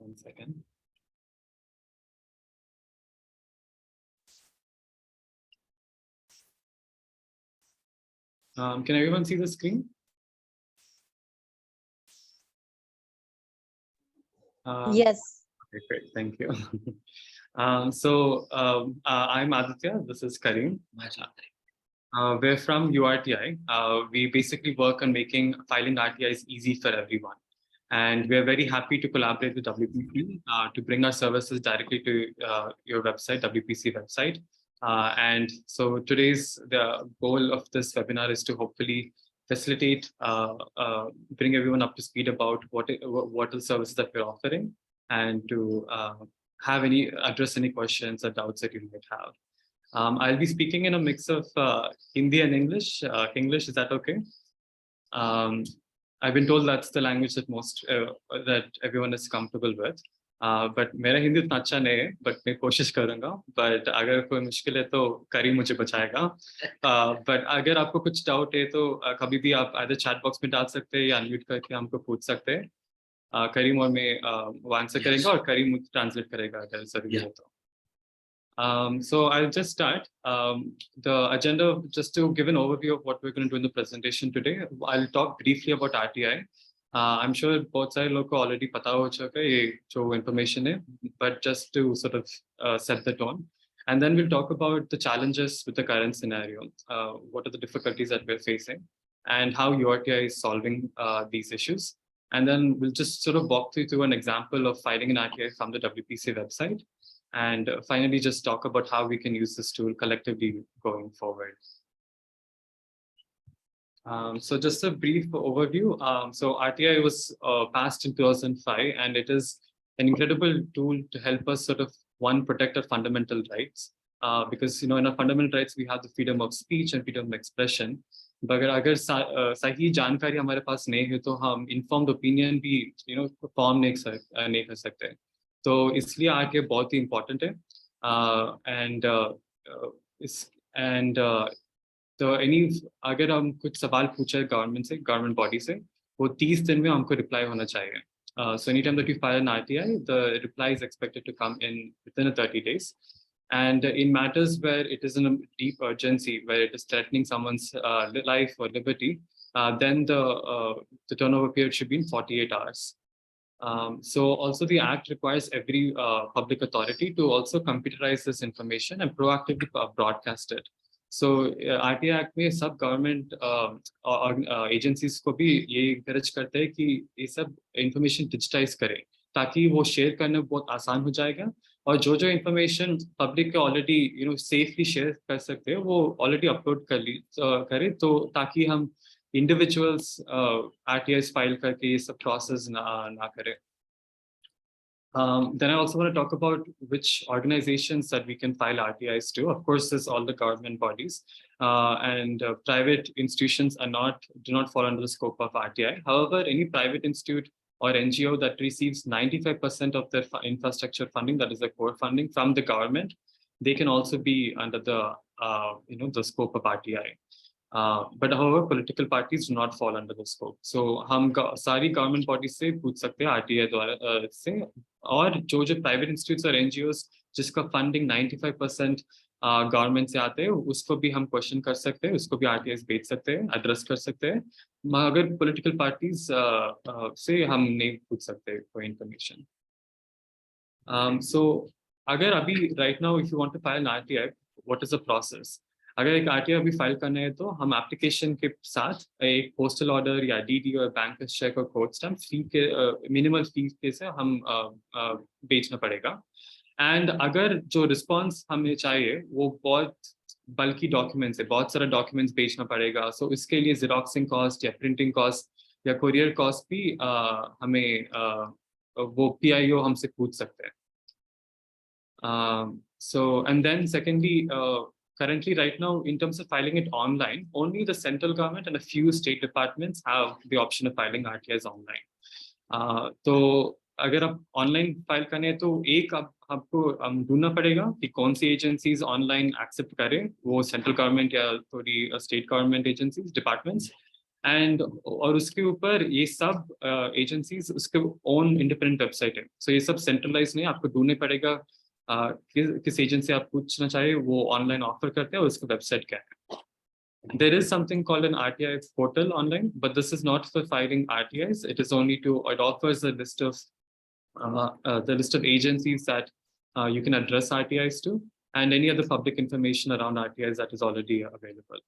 1 second. Can everyone see the screen? Yes. Okay, great. Thank you. I'm Aditya. This is Karim. We're from YouRTI. We basically work on making filing RTIs easy for everyone. And we're very happy to collaborate with WPC to bring our services directly to your website, WPC website. And so the goal of this webinar is to hopefully facilitate, bring everyone up to speed about what are the services that we're offering, and to address any questions or doubts that you might have. I'll be speaking in a mix of Hindi and English. English, is that okay? I've been told that's the language that everyone is comfortable with. But मेरा हिंदी उतना अच्छा नहीं है, but मैं कोशिश करूँगा. But अगर कोई मुश्किल है तो करीम मुझे बचाएगा. But अगर आपको कुछ डाउट है तो कभी भी आप either chat box में डाल सकते हैं या अनम्यूट करके हमको पूछ सकते हैं. करीम और मैं वो आंसर करेंगे और करीम मुझे ट्रांसलेट करेगा अगर जरूरी है तो. So I'll just start. The agenda, just to give an overview of what we're going to do in the presentation today. I'll talk briefly about RTI. I'm sure both sides लोग को already पता हो चुका है ये जो information है, but just to sort of set the tone. And then we'll talk about the challenges with the current scenario. What are the difficulties that we're facing, and how YouRTI is solving these issues. And then we'll just sort of walk through an example of filing an RTI from the WPC website. And finally, just talk about how we can use this tool collectively going forward. So just a brief overview. So RTI was passed in 2005, and it is an incredible tool to help us sort of, one, protect our fundamental rights. Because, in our fundamental rights, we have the freedom of speech and freedom of expression. But अगर सही जानकारी हमारे पास नहीं है तो हम informed opinion भी form नहीं कर सकते. तो इसलिए RTI बहुत ही इम्पोर्टेंट है. तो अगर हम कुछ सवाल पूछे गवर्नमेंट बॉडी से, वो 30 दिन में हमको रिप्लाई होना चाहिए. So anytime that you file an RTI, the reply is expected to come in within 30 days. And in matters where it is in a deep urgency, where it is threatening someone's life or liberty, then the turnover period should be in 48 hours. So also the Act requires every public authority to also computerize this information and proactively broadcast it. So RTI Act में सब government agencies को भी ये encourage करते हैं कि ये सब information digitize करें, ताकि वो share करना बहुत आसान हो जाएगा. और जो information public के already safely share कर सकते हैं, वो already upload करें, तो ताकि हम individuals RTIs file करके ये सब process ना करें. Then I also want to talk about which organizations that we can file RTIs to. Of course, there's all the government bodies, and private institutions do not fall under the scope of RTI. However, any private institute or NGO that receives 95% of their infrastructure funding, that is the core funding from the government, they can also be under the the scope of RTI. But however, political parties do not fall under the scope. So हम सारी government bodies से पूछ सकते हैं RTI द्वारा से, और जो private institutes और NGOs जिसका funding 95% government से आते हैं, उसको भी हम question कर सकते हैं, उसको भी RTIs भेज सकते हैं, address कर सकते हैं. मगर political parties से हम नहीं पूछ सकते कोई information. So अगर अभी right now if you want to file an RTI, what is the process? अगर एक RTI अभी फाइल करना है तो हम एप्लीकेशन के साथ एक पोस्टल ऑर्डर या DD और बैंक चेक और कोड स्टैम्प फी के मिनिमल फी के से हम बेचना पड़ेगा. एंड अगर जो रिस्पांस हमें चाहिए वो बहुत बल्कि डॉक्यूमेंट्स है, बहुत सारा डॉक्यूमेंट्स बेचना पड़ेगा. सो इसके लिए ज़ेरॉक्सिंग कॉस्ट या प्रिंटिंग कॉस्ट या कुरियर कॉस्ट भी हमें वो PIO हमसे पूछ सकते हैं. So and then secondly, currently, right now, in terms of filing it online, only the central government and a few state departments have the option of filing RTIs online. तो अगर आप online file करने तो एक आपको ढूंढना पड़ेगा कि कौन सी agencies online accept करें, वो central government या थोड़ी state government agencies, departments. And और उसके ऊपर ये सब एजेंसीज उसके ओन इंडिपेंडेंट वेबसाइट है, सो ये सब सेंट्रलाइज नहीं, आपको ढूंढने पड़ेगा किस एजेंसी आप पूछना चाहिए, वो ऑनलाइन ऑफर करते हैं और उसका वेबसाइट क्या है. There is something called an RTI portal online, but this is not for filing RTIs. It is only it offers a list of the list of agencies that you can address RTIs to, and any other public information around RTIs that is already available.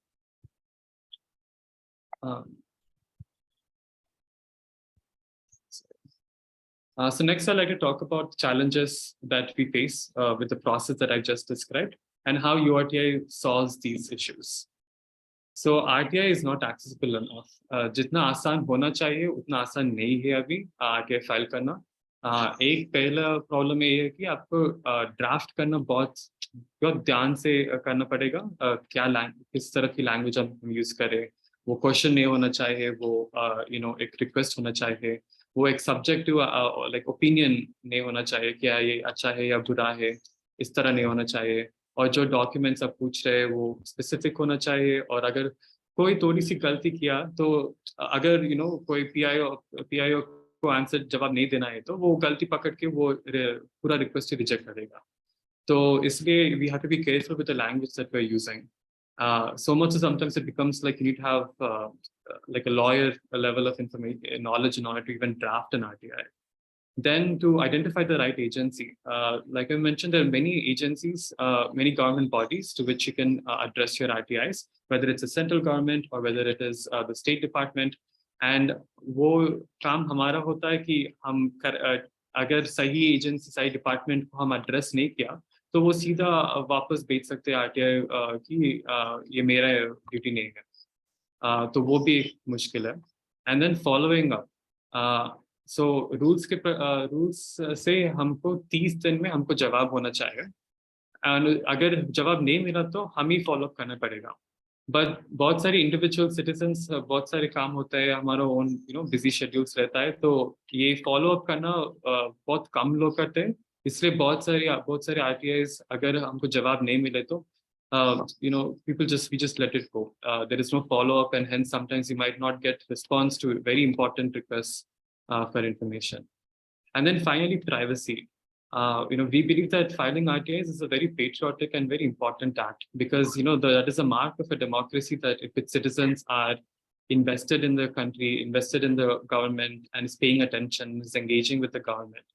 So next, I'd like to talk about challenges that we face with the process that I just described and how URTI solves these issues. So RTI is not accessible enough. जितना आसान होना चाहिए उतना आसान नहीं है अभी RTI file करना. एक पहला प्रॉब्लम ये है कि आपको ड्राफ्ट करना बहुत ध्यान से करना पड़ेगा. किस तरह की लैंग्वेज हम यूज करें, वो क्वेश्चन नहीं होना चाहिए, वो एक रिक्वेस्ट होना चाहिए, वो एक सब्जेक्टिव लाइक ओपिनियन नहीं होना चाहिए, क्या ये अच्छा है या बुरा है, इस तरह नहीं होना चाहिए. और जो डॉक्यूमेंट्स आप पूछ रहे हैं वो स्पेसिफिक होना चाहिए. और अगर कोई थोड़ी सी गलती किया तो अगर कोई पीआईओ को आंसर जवाब नहीं देना है तो वो गलती पकड़ के वो पूरा रिक्वेस्ट रिजेक्ट करेगा. तो इसलिए we have to be careful with the language that we are using. So much sometimes it becomes like you need to have like a lawyer level of information knowledge in order to even draft an RTI. Then to identify the right agency, like I mentioned, there are many agencies, many government bodies to which you can address your RTIs, whether it's a central government or whether it is the State Department. And वो काम हमारा होता है कि हम अगर सही agency सही डिपार्टमेंट को हम एड्रेस नहीं किया तो वो सीधा वापस भेज सकते हैं RTI कि ये मेरा ड्यूटी नहीं है. तो वो भी एक मुश्किल है. And then following up, so rules से हमको 30 दिन में हमको जवाब होना चाहिए. एंड अगर जवाब नहीं मिला तो हम ही फॉलो अप करना पड़ेगा. बट बहुत सारे इंडिविजुअल सिटीजन्स, बहुत सारे काम होता है, हमारा ओन बिजी शेड्यूल्स रहता है, तो ये फॉलो अप करना बहुत कम लोग करते हैं. इसलिए बहुत सारे RTIs अगर हमको जवाब नहीं मिले तो we just let it go. There is no follow up, and hence sometimes you might not get response to very important requests for information. And then finally, privacy. We believe that filing RTIs is a very patriotic and very important act because that is a mark of a democracy, that if its citizens are invested in the country, invested in the government, and is paying attention, is engaging with the government.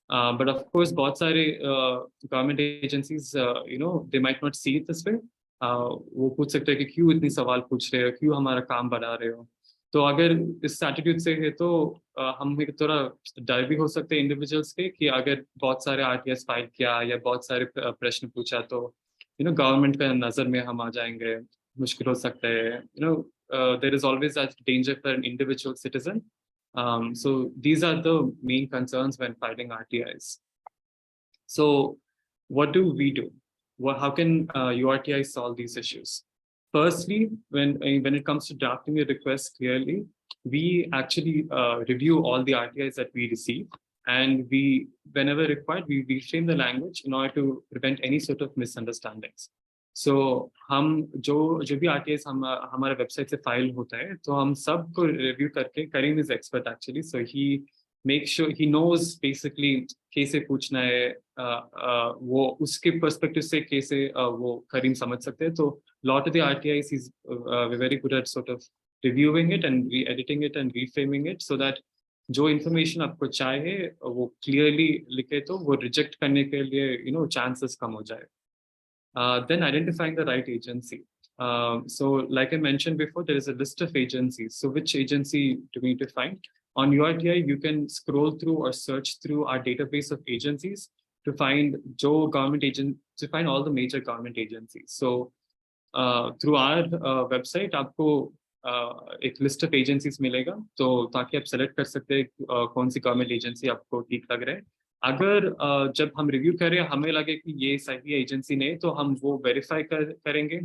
But of course, बहुत सारे government agencies, they might not see it this way. वो पूछ सकते हैं कि क्यों इतनी सवाल पूछ रहे हो, क्यों हमारा काम बढ़ा रहे हो. तो अगर इस एटीट्यूड से है तो हम एक थोड़ा डर भी हो सकते हैं इंडिविजुअल्स के कि अगर बहुत सारे RTIs फाइल किया या बहुत सारे प्रश्न पूछा तो गवर्नमेंट का नजर में हम आ जाएंगे, मुश्किल हो सकता है. There is always that danger for an individual citizen. So these are the main concerns when filing RTIs. So what do we do? How can URTI solve these issues? Firstly, when it comes to drafting a request clearly, we actually review all the RTIs that we receive, and whenever required, we reframe the language in order to prevent any sort of misunderstandings. So हम जो भी RTIs हमारे website से file होता है तो हम सबको रिव्यू करके, Karim is expert actually, so he make sure he knows basically कैसे पूछना है, वो उसके पर्सपेक्टिव से कैसे वो करीम समझ सकते हैं. तो lot of the RTIs is very good at sort of reviewing it and re-editing it and reframing it so that जो information आपको चाहिए वो clearly लिखे तो वो reject करने के लिए chances कम हो जाए. Then identifying the right agency. So like I mentioned before, there is a list of agencies. So which agency do we need to find? On URTI, you can scroll through or search through our database of agencies to find to find all the major government agencies. So through our website, आपको एक list of agencies मिलेगा, तो ताकि आप select कर सकते हैं कौन सी government agency आपको ठीक लग रहा है. अगर जब हम रिव्यू करें हमें लगे कि ये सही एजेंसी नहीं, तो हम वो वेरीफाई करेंगे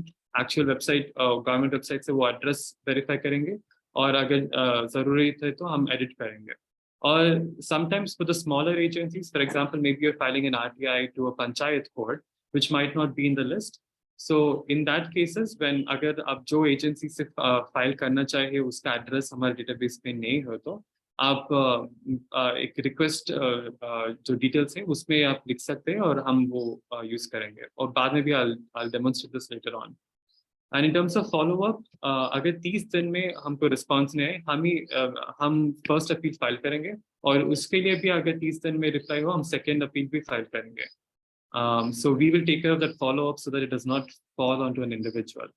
एक्चुअल वेबसाइट, गवर्नमेंट वेबसाइट से वो एड्रेस वेरीफाई करेंगे, और अगर जरूरी है तो हम एडिट करेंगे. और sometimes for the smaller agencies, for example, maybe you're filing an RTI to a panchayat board which might not be in the list, So in that cases when अगर आप जो एजेंसी से फाइल करना चाहिए उसका address हमारे database में नहीं हो तो आप एक रिक्वेस्ट जो डिटेल्स है उसमें आप लिख सकते हैं और हम वो यूज करेंगे और बाद में भी I'll demonstrate this later on. And in terms of follow up अगर 30 दिन में हमको रिस्पांस नहीं आए हम फर्स्ट अपील फाइल करेंगे और उसके लिए भी अगर 30 दिन में रिप्लाई हो हम सेकेंड अपील भी फाइल करेंगे. So we will take care of that follow up so that it does not fall onto an individual.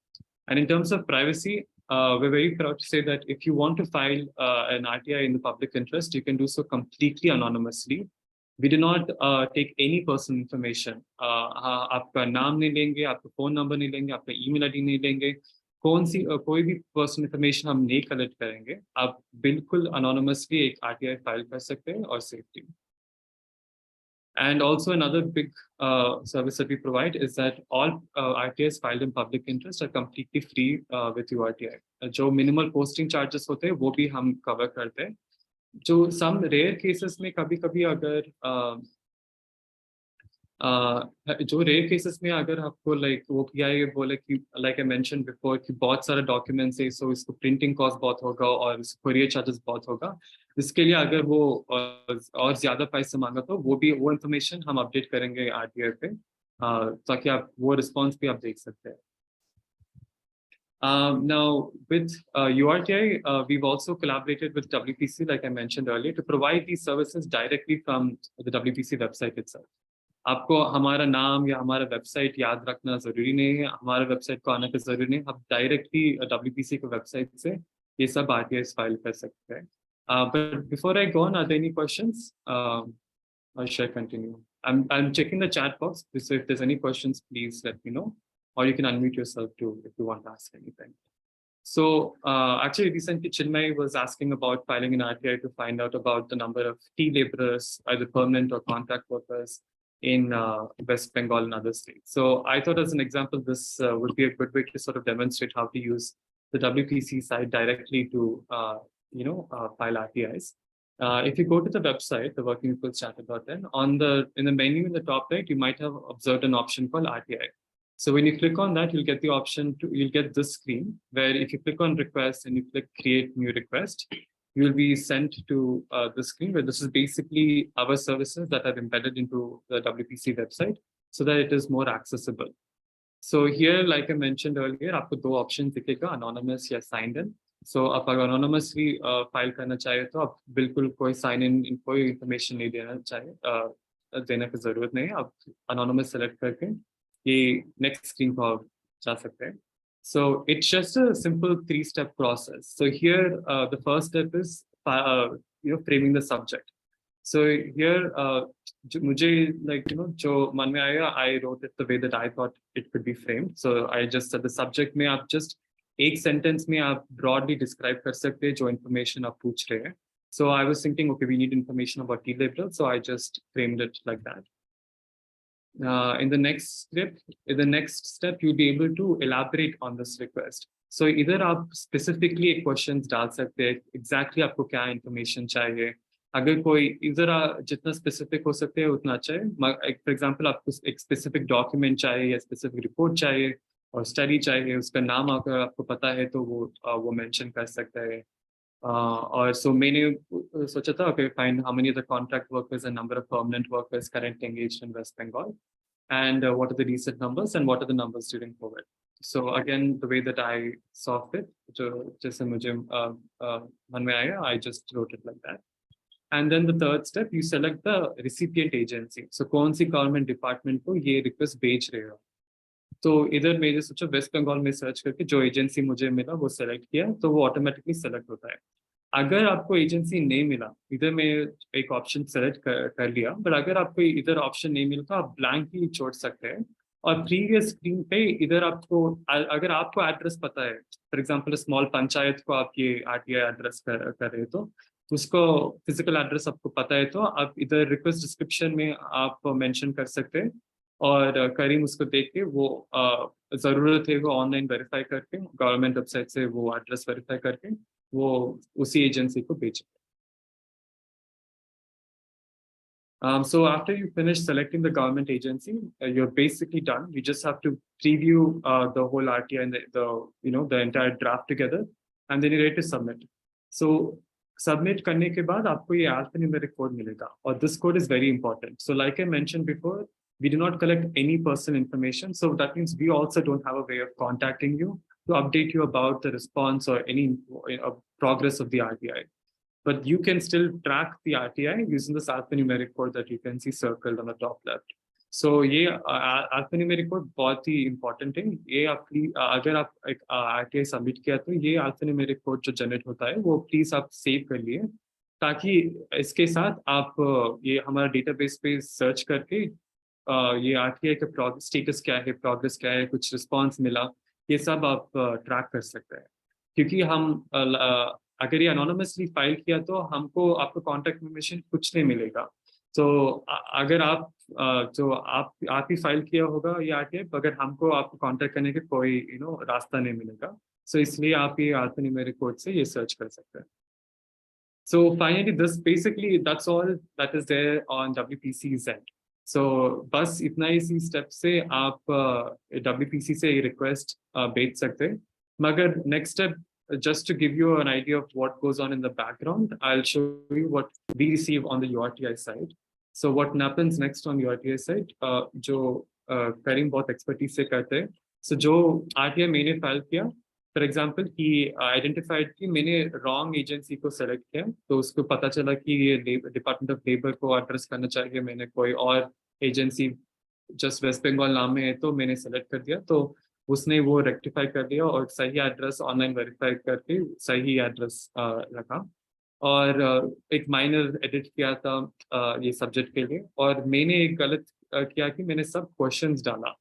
And in terms of privacy, we're very proud to say that if you want to file an RTI in the public interest, you can do so completely anonymously. We do not take any personal information. आपका नाम नहीं लेंगे, आपका phone number नहीं लेंगे, आपका email ID नहीं लेंगे, कोई भी पर्सनल इन्फॉर्मेशन हम नहीं कलेक्ट करेंगे. आप बिल्कुल anonymously एक RTI फाइल कर सकते हैं और safety. And also another big service that we provide is that all RTIs filed in public interest are completely free with YouRTI. जो minimal posting charges होते हैं वो भी हम cover करते हैं. जो some rare cases में कभी-कभी अगर जो रेयर केसेस में अगर आपको लाइक वो PI बोले कि लाइक आई मेंशन बिफोर कि बहुत सारे डॉक्यूमेंट्स है सो इसको प्रिंटिंग कॉस्ट बहुत होगा और कोरियर चार्जेस बहुत होगा, इसके लिए अगर वो और ज्यादा पैसे मांगा तो वो इन्फॉर्मेशन हम अपडेट करेंगे RTI पे ताकि आप वो रिस्पॉन्स भी आप देख सकते हैं. Now, with YouRTI, we've also collaborated with WPC, like I mentioned earlier, to provide these services directly from the WPC website itself. आपको हमारा नाम या हमारा वेबसाइट याद रखना जरूरी नहीं है, हमारे वेबसाइट को आने का जरूरी नहीं, आप डायरेक्टली WPC के वेबसाइट से ये सब RTIs फाइल कर सकते हैं. But before I go on, are there any questions? Or should I continue? I'm checking the chat box, so if there's any questions, please let me know, or you can unmute yourself too if you want to ask anything. So actually recently Chinmay was asking about filing an RTI to find out about the number of tea laborers, either permanent or contract workers in West Bengal and other states. So I thought as an example, this would be a good way to sort of demonstrate how to use the WPC site directly to, file RTIs. If you go to the website, the workingpeoplescharter.in, in the menu in the top right, you might have observed an option called RTI. So when you click on that, you'll get the option you'll get this screen where if you click on request and you click create new request, you will be sent to the screen where this is basically our services that are embedded into the WPC website so that it is more accessible. So here, like I mentioned earlier, आपको दो options दिखेगा, anonymous या signed in. So आप अगर anonymously file करना चाहिए तो आप बिल्कुल कोई sign in कोई information नहीं देने की जरूरत नहीं है, आप anonymous select करके ये next screen को आप जा सकते हैं. So it's just a simple 3-step process. So here, the first step is, framing the subject. So here, जो मन में आया, I wrote it the way that I thought it could be framed. So I just said the subject में आप just एक sentence में आप broadly describe कर सकते हैं जो information आप पूछ रहे हैं. So I was thinking, okay, we need information about tea laborers, so I just framed it like that. In the next step, you'll be able to elaborate on this request. So either आप specifically questions डाल सकते हैं, exactly आपको क्या information चाहिए. अगर कोई इधर जितना specific हो सकते हैं उतना अच्छा है. For example, आपको एक specific document चाहिए या specific report चाहिए और study चाहिए, उसका नाम अगर आपको पता है तो वो mention कर सकते हैं. Or so मैंने सोचा था, okay, find how many of the contract workers and number of permanent workers currently engaged in West Bengal, and what are the recent numbers and what are the numbers during COVID. So again, the way that I solved it, जैसे मुझे मन में आया, I just wrote it like that. And then the third step, you select the recipient agency. So कौन सी government department को ये request भेज रहे हो. तो इधर मैंने सोचा वेस्ट बंगाल में सर्च करके जो एजेंसी मुझे मिला वो सेलेक्ट किया, तो वो ऑटोमेटिकली सेलेक्ट होता है. अगर आपको एजेंसी नहीं मिला, इधर मैं एक ऑप्शन सेलेक्ट कर लिया, बट अगर आपको इधर ऑप्शन नहीं मिला तो आप ब्लैंक ही छोड़ सकते हैं. और प्रीवियस स्क्रीन पे इधर आपको अगर आपको एड्रेस पता है, फॉर एग्जांपल स्मॉल पंचायत को आप ये RTI एड्रेस कर रहे हो तो उसको फिजिकल एड्रेस आपको पता है, तो आप इधर रिक्वेस्ट डिस्क्रिप्शन में आप मेंशन कर सकते हैं और करीम उसको देख के वो जरूरत है वो ऑनलाइन वेरीफाई करके गवर्नमेंट वेबसाइट से वो एड्रेस वेरीफाई करके वो उसी एजेंसी को भेजे. So after you finish selecting the government agency, you're basically done. You just have to preview the whole RTI and the entire draft together, and then you're ready to submit. So submit करने के बाद आपको ये alphanumeric code मिलेगा, और this code is very important. So like I mentioned before, we do not collect any personal information. So that means we also don't have a way of contacting you to update you about the response or any progress of the RTI. But you can still track the RTI using this alphanumeric code that you can see circled on the top left. So ये alphanumeric code बहुत ही important है. ये आपकी अगर आप एक RTI submit किया तो ये alphanumeric code जो generate होता है वो please आप save कर लिए, ताकि इसके साथ आप ये हमारा database पे search करके ये RTI का status क्या है, progress क्या है, कुछ response मिला, ये सब आप track कर सकते हैं. क्योंकि हम अगर ये anonymously फाइल किया तो हमको आपको कॉन्टैक्ट इन्फॉर्मेशन कुछ नहीं मिलेगा. तो अगर आप जो आप ही फाइल किया होगा ये RTI, अगर हमको आपको कॉन्टैक्ट करने के कोई रास्ता नहीं मिलेगा. सो इसलिए आप ये alphanumeric कोड से ये सर्च कर सकते हैं. So finally, that's all that is there on WPC's end. So बस इतना ही सी स्टेप से आप WPC से रिक्वेस्ट भेज सकते हैं. मगर next step, just to give you an idea of what goes on in the background, I'll show you what we receive on the YouRTI side. So what happens next on YouRTI side, जो Karim बहुत expertise से करते हैं. So जो RTI मैंने file किया, for example, he identified कि मैंने wrong agency को select किया, तो उसको पता चला कि ये Department of Labor को address करना चाहिए, मैंने कोई और agency just West Bengal नाम में है तो मैंने select कर दिया. तो उसने वो रेक्टिफाई कर दिया और सही एड्रेस ऑनलाइन वेरीफाई करके सही एड्रेस रखा, और एक माइनर एडिट किया था ये सब्जेक्ट के लिए. और मैंने एक गलत किया कि मैंने सब क्वेश्चंस डाला.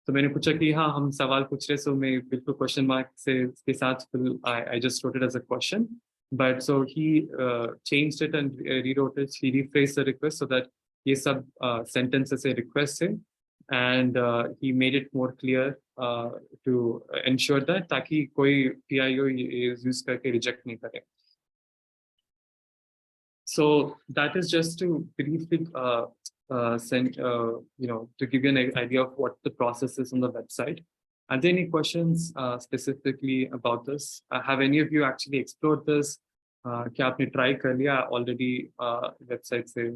तो मैंने पूछा कि हाँ हम सवाल पूछ रहे, सो मैं बिल्कुल क्वेश्चन मार्क से के साथ I just wrote it as a question, but so he changed it and rewrote it, he rephrased the request so that ये सब सेंटेंसेस से रिक्वेस्ट है. And he made it more clear to ensure that ताकि कोई PIO use करके reject नहीं करे. So that is just to briefly to give you an idea of what the process is on the website. Are there any questions specifically about this? Have any of you actually explored this? क्या आपने try कर लिया already website से?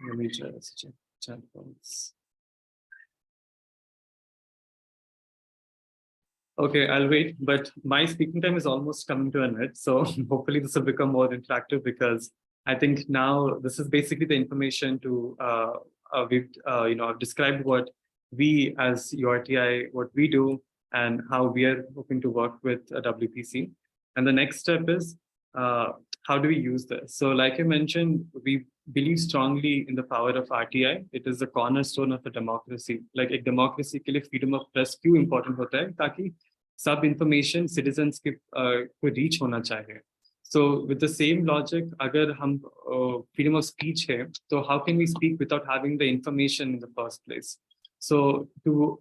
Let me just check chat box. Okay, I'll wait, but my speaking time is almost coming to an end. So hopefully this will become more interactive, because I think now this is basically the information to I've described what we as YouRTI, what we do, and how we are hoping to work with WPC. And the next step is how do we use this? So like I mentioned, we believe strongly in the power of RTI. It is the cornerstone of a democracy. Like a democracy के लिए freedom of press क्यों important होता है, ताकि सब information citizens के को reach होना चाहिए. So with the same logic, अगर हम freedom of speech है, तो how can we speak without having the information in the first place? So to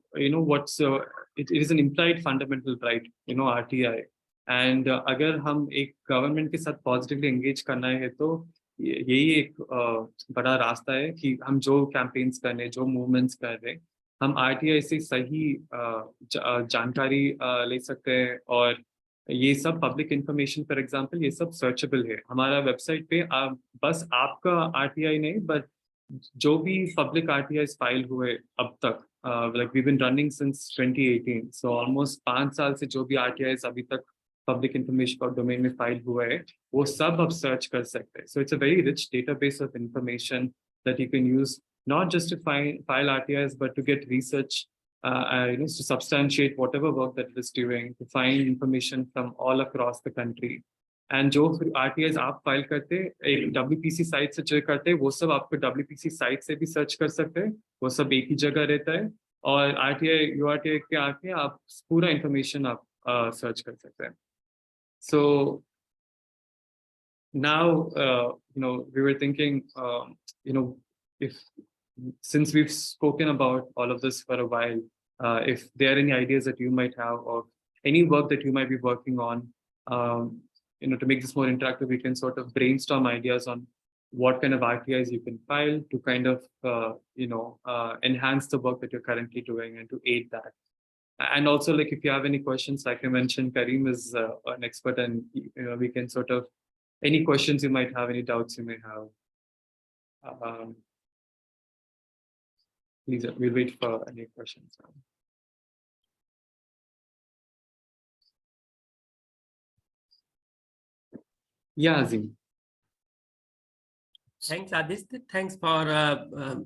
it is an implied fundamental right, RTI. And अगर हम एक government के साथ positively engage करना है, तो यही एक बड़ा रास्ता है कि हम जो कैंपेन्स कर रहे हैं, जो मूवमेंट्स कर रहे हैं, हम RTI से सही जानकारी ले सकते हैं. और ये सब पब्लिक इंफॉर्मेशन, फॉर एग्जांपल, ये सब सर्चेबल है हमारा वेबसाइट पे. बस आपका RTI नहीं, बट जो भी पब्लिक RTIs फाइल हुए अब तक, like we've been running since 2018, so almost 5 साल से जो भी RTIs अभी तक पब्लिक इंफॉर्मेशन का डोमेन में फाइल हुआ है, वो सब आप सर्च कर सकते हैं. So it's a very rich database of information that you can use, not just to file RTIs, but to get research, to substantiate whatever work that it is doing, to find information from all across the country. And जो RTIs आप file करते हैं, एक WPC site से check करते हैं, वो सब आपको WPC साइट से भी सर्च कर सकते हैं. वो सब एक ही जगह रहता है, और RTI YouRTI के आके आप पूरा इंफॉर्मेशन आप सर्च कर सकते हैं. So now, we were thinking, since we've spoken about all of this for a while, if there are any ideas that you might have, or any work that you might be working on, to make this more interactive, we can sort of brainstorm ideas on what kind of RTIs you can file to kind of, enhance the work that you're currently doing and to aid that. And also, like, if you have any questions, like I mentioned, Karim is an expert, and we can sort of, any questions you might have, any doubts you may have. Please, we'll wait for any questions. Yeah, Azim. Thanks, Aditya. Thanks for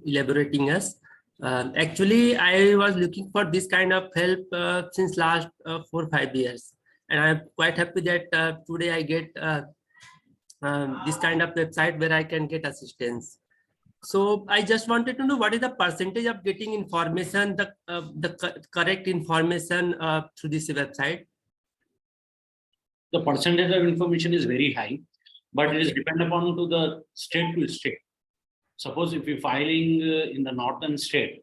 elaborating us. Actually, I was looking for this kind of help since last 4 or 5 years, and I'm quite happy that today I get this kind of website where I can get assistance. So I just wanted to know what is the percentage of getting information, the correct information through this website. The percentage of information is very high, but it is dependent upon to the state to state. Suppose if you're filing in the northern state,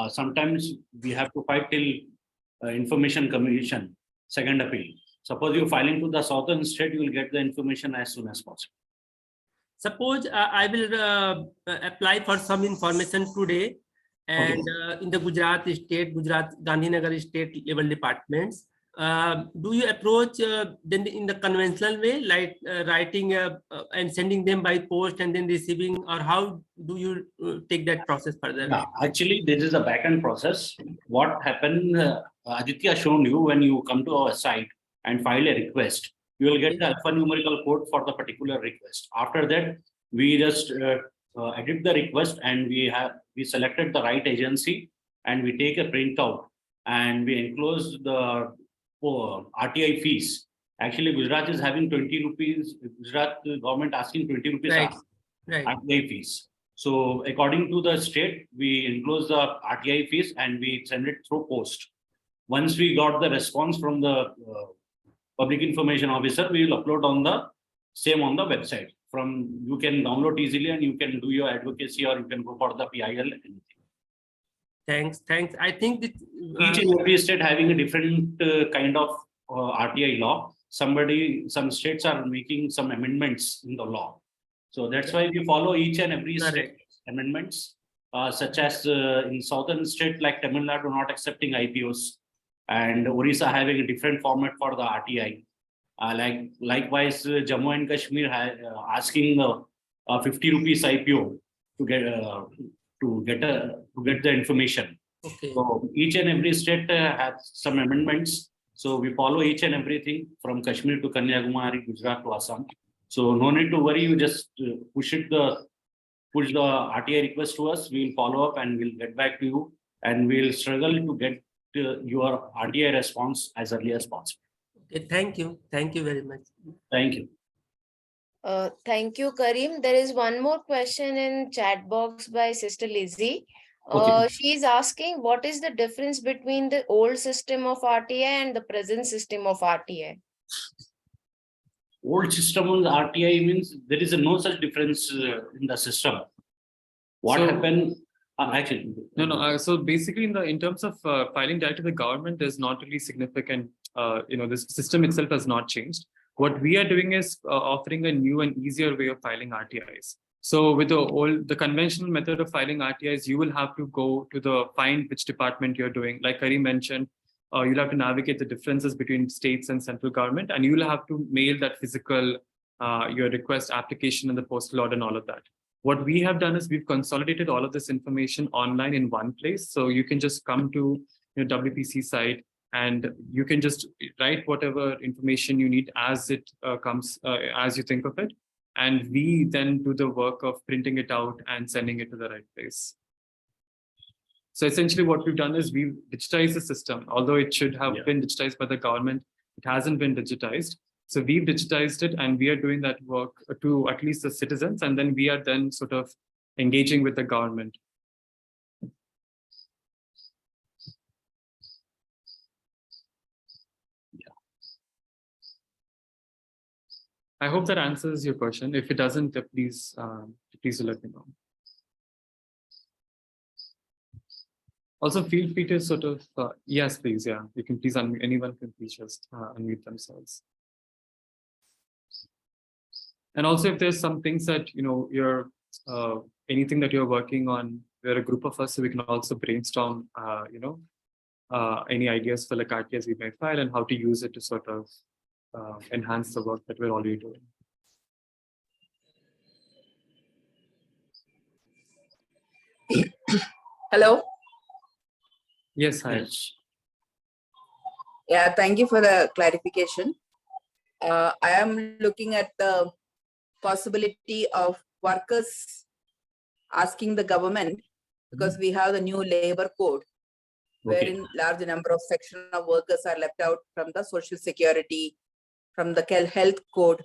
sometimes we have to fight till information commission, second appeal. Suppose you're filing to the southern state, you will get the information as soon as possible. Suppose I will apply for some information today, and in the Gujarat Gandhinagar state level departments. Do you approach then in the conventional way, like writing and sending them by post and then receiving, or how do you take that process further? Yeah, actually, this is a back-end process. What happened, Aditya shown you, when you come to our site and file a request, you will get the alphanumerical code for the particular request. After that, we just edit the request, and we selected the right agency, and we take a printout and we enclose the RTI fees. Actually, Gujarat is having 20 rupees. Gujarat government asking 20 rupees RTI fees. So according to the state, we enclose the RTI fees and we send it through post. Once we got the response from the public information officer, we will upload on the same on the website. You can download easily, and you can do your advocacy, or you can go for the PIL. Thanks. I think that each and every state having a different kind of RTI law. Some states are making some amendments in the law. So that's why we follow each and every state amendments, such as in southern state like Tamil Nadu not accepting IPOs, and Orissa having a different format for the RTI. Likewise, Jammu and Kashmir asking 50 rupees IPO to get the information. Okay. So each and every state has some amendments. So we follow each and everything from Kashmir to Kanyakumari, Gujarat to Assam. So no need to worry. You just push the RTI request to us. We will follow up and we'll get back to you, and we'll struggle to get your RTI response as early as possible. Okay, thank you very much. Thank you. Thank you, Karim. There is one more question in chat box by Sister Lizzie. Okay. She is asking, what is the difference between the old system of RTI and the present system of RTI? Old system on the RTI means there is no such difference in the system. What happened? Actually, no. So basically, in terms of filing direct to the government, there's not really significant. This system itself has not changed. What we are doing is offering a new and easier way of filing RTIs. So with the conventional method of filing RTIs, you will have to go to find which department you're doing. Like Karim mentioned, you'll have to navigate the differences between states and central government, and you'll have to mail that physical your request application and the postal order and all of that. What we have done is we've consolidated all of this information online in one place. So you can just come to your WPC site, and you can just write whatever information you need as it comes, as you think of it. And we then do the work of printing it out and sending it to the right place. So essentially what we've done is we've digitized the system. Although it should have been digitized by the government, it hasn't been digitized. So we've digitized it, and we are doing that work to at least the citizens, and then we are then sort of engaging with the government. I hope that answers your question. If it doesn't, please let me know. Also, feel free to sort of, yes, please, yeah. You can please, anyone can please just unmute themselves. And also if there's some things that, you're, anything that you're working on, we're a group of us, so we can also brainstorm, any ideas for like RTIs we may file and how to use it to sort of enhance the work that we're already doing. Hello. Yes, hi. Yes. Yeah, thank you for the clarification. I am looking at the possibility of workers asking the government, because we have the new labor code, Okay. wherein large number of section of workers are left out from the social security, from the health code.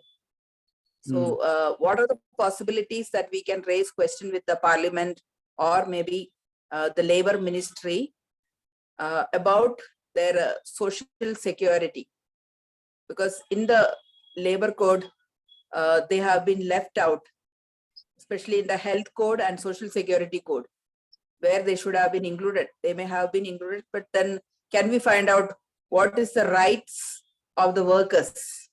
So what are the possibilities that we can raise question with the parliament or maybe the labor ministry about their social security? Because in the labor code, they have been left out, especially in the health code and social security code, where they should have been included. They may have been included, but then can we find out what is the rights of the workers?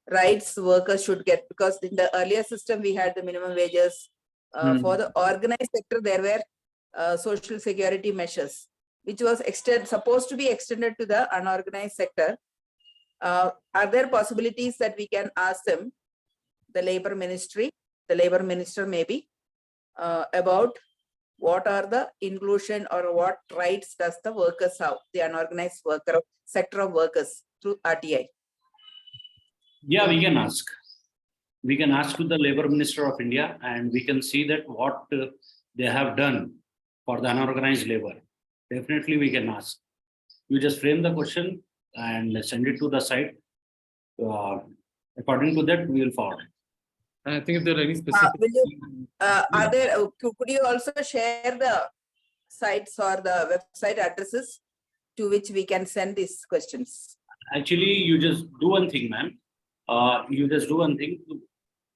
Rights workers should get, because in the earlier system, we had the minimum wages. For the organized sector, there were social security measures, which was supposed to be extended to the unorganized sector. Are there possibilities that we can ask them, the labor ministry, the labor minister maybe, about what are the inclusion or what rights does the workers have, the unorganized worker sector of workers through RTI? Yeah, we can ask. We can ask to the Labor Minister of India, and we can see that what they have done for the unorganized labor. Definitely we can ask. You just frame the question and send it to the site. According to that, we will forward. And I think if there are any specific, Are there, could you also share the sites or the website addresses to which we can send these questions? Actually, you just do one thing, ma'am. You just do one thing.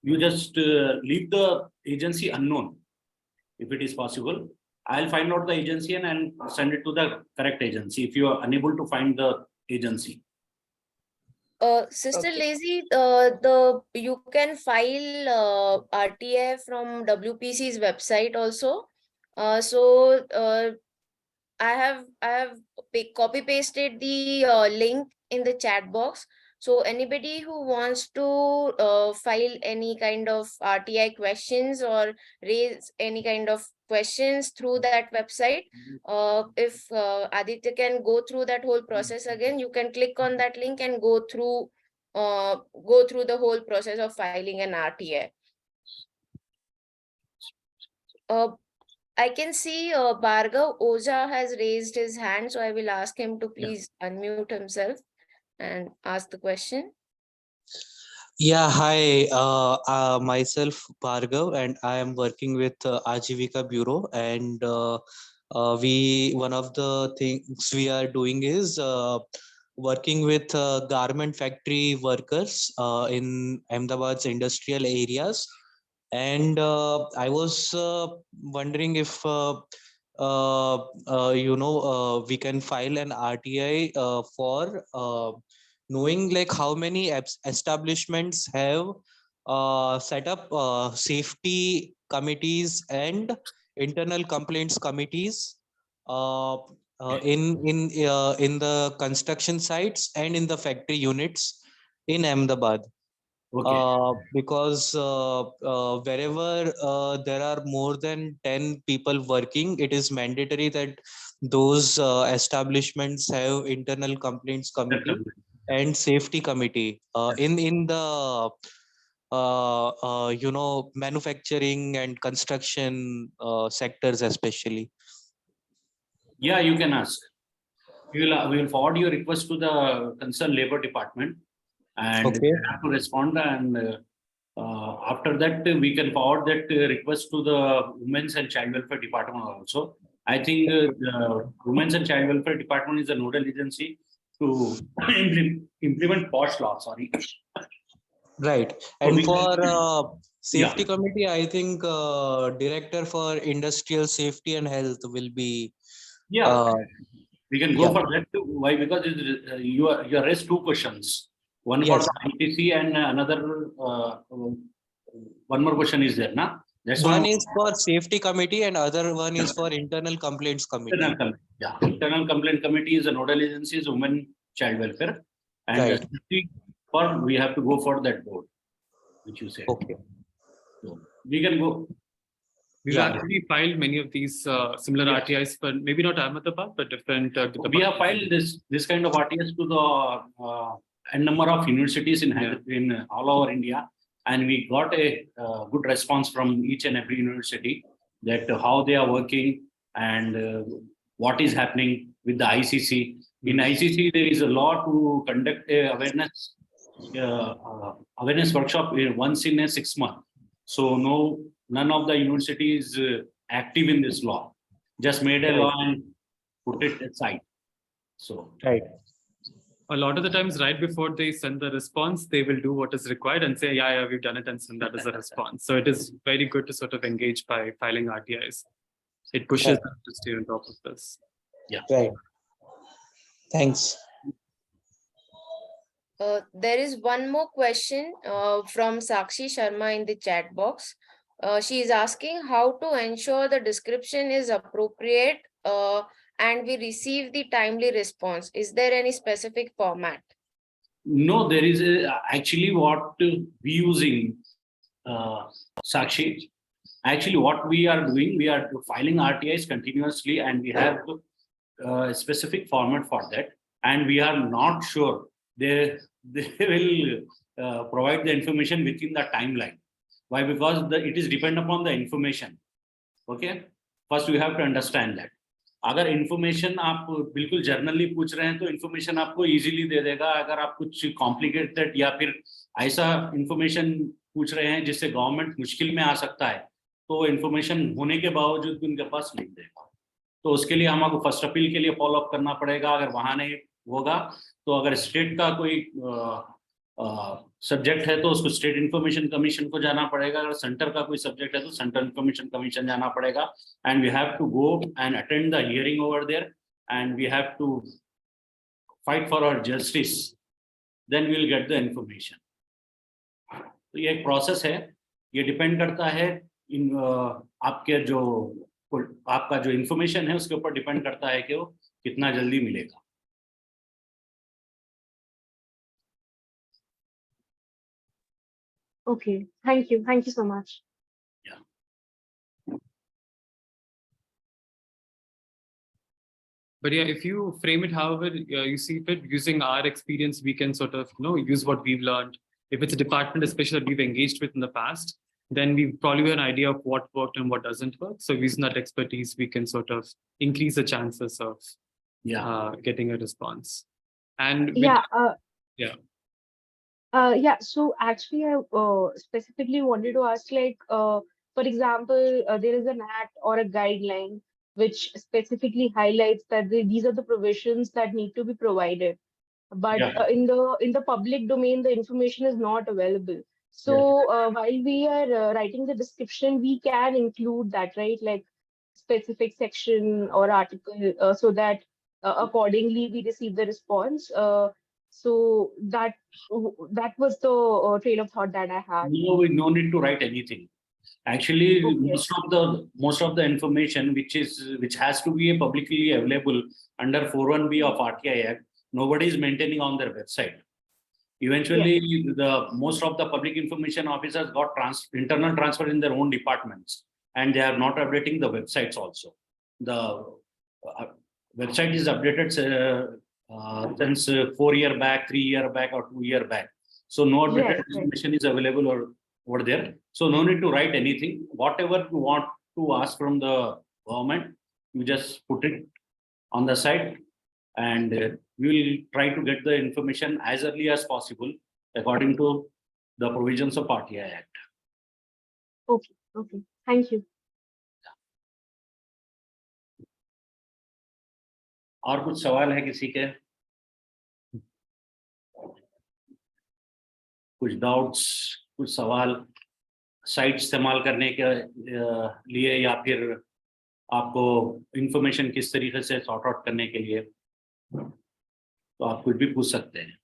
You just leave the agency unknown, if it is possible. I'll find out the agency and send it to the correct agency if you are unable to find the agency. Sister Okay. Lazy, you can file RTI from WPC's website also. I have copy pasted the link in the chat box. So anybody who wants to file any kind of RTI questions or raise any kind of questions through that website, if Aditya can go through that whole process again, you can click on that link and go through the whole process of filing an RTI. I can see Bhargav Oja has raised his hand, so I will ask him to please unmute himself and ask the question. Yeah, hi. Myself Bhargav, and I am working with Ajivika Bureau, and one of the things we are doing is working with garment factory workers in Ahmedabad's industrial areas. And I was wondering if we can file an RTI for knowing like how many establishments have set up safety committees and internal complaints committees in the construction sites and in the factory units in Ahmedabad. Okay. Because wherever there are more than 10 people working, it is mandatory that those establishments have internal complaints committee and safety committee in the manufacturing and construction sectors especially. Yeah, you can ask. We will forward your request to the concerned labor department, and Okay. they have to respond. And after that, we can forward that request to the Women's and Child Welfare Department also. I think the Women's and Child Welfare Department is a nodal agency to implement POSH law. Sorry. Right. And for safety committee, I think director for industrial safety and health will be. Yeah, we can go for that too. Why? Because you raised two questions. One for Yes. the ITC and another one more question is there, na? That's One is for safety committee and other one is for internal complaints committee. Internal complaint committee is a nodal agency, is women child welfare, and Right. for we have to go for that board, which you said. Okay. So we can go. We've Yeah. actually filed many of these similar Yeah. RTIs, but maybe not Ahmedabad, but different. We have filed this kind of RTIs to the n number of universities in all over India, and we got a good response from each and every university that how they are working and what is happening with the ICC. In ICC, there is a law to conduct a awareness workshop once in a 6 months. So none of the universities active in this law. Just made a law and put it aside. So Right. A lot of the times, right before they send the response, they will do what is required and say, yeah, we've done it, and send that as a response. So it is very good to sort of engage by filing RTIs. It pushes them to stay on top of this. yeah. Right. Thanks. There is one more question from Sakshi Sharma in the chat box. She is asking how to ensure the description is appropriate and we receive the timely response. Is there any specific format? No, there is actually what we using, Sakshi. Actually, what we are doing, we are filing RTIs continuously, and we have a specific format for that. And we are not sure they will provide the information within the timeline. Why? Because it is depend upon the information. Okay, first we have to understand that. अगर information आप बिल्कुल generally पूछ रहे हैं तो information आपको easily दे देगा. अगर आप कुछ कॉम्प्लिकेटेड या फिर ऐसा इन्फॉर्मेशन पूछ रहे हैं जिससे गवर्नमेंट मुश्किल में आ सकता है, तो इन्फॉर्मेशन होने के बावजूद भी उनके पास नहीं देगा. तो उसके लिए हमको फर्स्ट अपील के लिए फॉलो अप करना पड़ेगा. अगर वहां नहीं होगा तो अगर स्टेट का कोई सब्जेक्ट है तो उसको स्टेट इंफॉर्मेशन कमीशन को जाना पड़ेगा. अगर सेंटर का कोई सब्जेक्ट है तो सेंट्रल इंफॉर्मेशन कमीशन जाना पड़ेगा. And we have to go and attend the hearing over there, and we have to fight for our justice, then we will get the information. तो ये एक प्रोसेस है. ये डिपेंड करता है इन आपका जो इंफॉर्मेशन है उसके ऊपर डिपेंड करता है कि वो कितना जल्दी मिलेगा. Okay, thank you so much. Yeah. But yeah, if you frame it however you see fit, using our experience, we can sort of use what we've learned. If it's a department especially that we've engaged with in the past, then we probably have an idea of what worked and what doesn't work. So using that expertise, we can sort of increase the chances of getting a response. And So actually, I specifically wanted to ask, like, for example, there is an act or a guideline which specifically highlights that these are the provisions that need to be provided, but in the public domain, the information is not available. So while we are writing the description, we can include that, right? Like specific section or article, so that accordingly we receive the response. So that was the train of thought that I had. No need to write anything. Actually, most of the information which has to be publicly available under 4(1)(b) of RTI Act, nobody is maintaining on their website. Eventually, most of the public information officers got internal transfer in their own departments, and they are not updating the websites also. The website is updated since 4 years back, 3 years back, or 2 years back. So no updated information is available over there. So no need to write anything. Whatever you want to ask from the government, you just put it on the site, and we will try to get the information as early as possible according to the provisions of RTI Act. Okay. Thank you. और कुछ सवाल है किसी के? कुछ doubts, कुछ सवाल site इस्तेमाल करने के लिए, या फिर आपको इंफॉर्मेशन किस तरीके से सॉर्ट आउट करने के लिए, तो आप कुछ भी पूछ सकते हैं.